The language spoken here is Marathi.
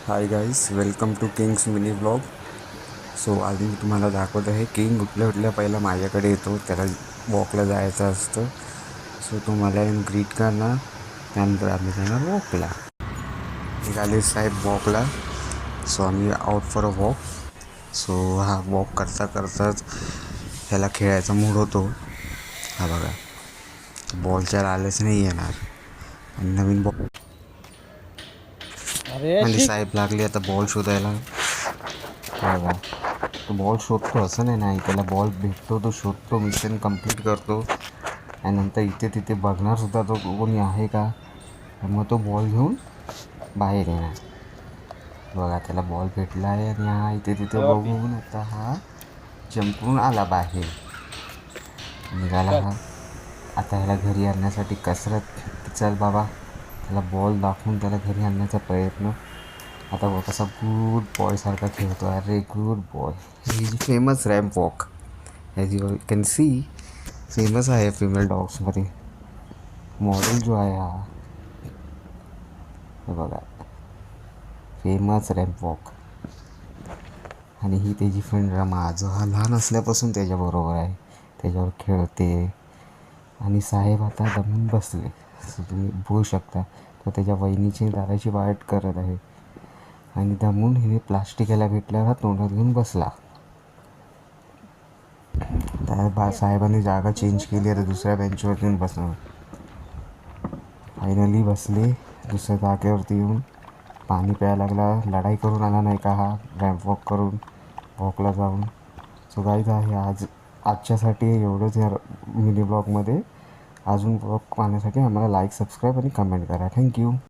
High guys, welcome to kings mini blog. So आज मी तुम्हाला दाखवत आहे किंग उठल्या उठल्या पहिला माझ्याकडे येतो. त्याला वॉकला जायचं असतं. सो तो मला येऊन ग्रीट करणार, त्यानंतर आम्ही जाणार वॉकला. निघाले साहेब वॉकला. सो आम्ही out for a walk. So हा वॉक करता करताच ह्याला खेळायचा मूड होतो. हा बघा, बॉलच्या लालच नाही येणार आणि नवीन बॉल आणि साहेब लागले आता बॉल शोधायला. बघा, तो बॉल शोधतो असं नाही, त्याला बॉल भेटतो, तो शोधतो, मिशन कंप्लीट करतो आणि नंतर इथे तिथे बघणार सुद्धा तो कोणी आहे का. मग तो बॉल घेऊन बाहेर येणार. बघा, त्याला बॉल भेटला आहे आणि हा इथे तिथे बघून आता हा जंपून आला बाहेर. निघाला हा. आता ह्याला घरी आणण्यासाठी कसरत. चल बाबा, त्याला बॉल दाखवून त्याला घरी आणण्याचा प्रयत्न. आता बघ कसा गुड बॉयसारखा खेळतो. अरे गुड बॉय. ही जी famous ramp walk as you can see, famous आहे फिमेल डॉग्समध्ये. मॉडेल जो आहे हा, हे बघा, फेमस रॅम्प वॉक. आणि ही त्याची फ्रेंड रमा, जो हा लहान असल्यापासून त्याच्याबरोबर आहे, त्याच्यावर खेळते. आणि साहेब आता दमून बसले. तुम्ही बघू शकता, तो त्याच्या वहिनीची दादाची वाट करत आहे आणि दमून हिने प्लास्टिक याला भेटल्यावर तोंडात घेऊन बसला. त्या साहेबांनी जागा चेंज केली, आता दुसऱ्या बेंचवरती येऊन बसणार. फायनली बसले दुसऱ्या जागेवरती येऊन. पाणी प्यायला लागला. लढाई करून आला नाही का हा, रॅम्प वॉक करून वॉकला जाऊन. सो गाईज आहे आजच्यासाठी एवढंच या मिनी ब्लॉगमध्ये. अजून ब्लॉग पाहण्यासाठी आम्हाला लाईक, सबस्क्राईब आणि कमेंट करा. थँक्यू.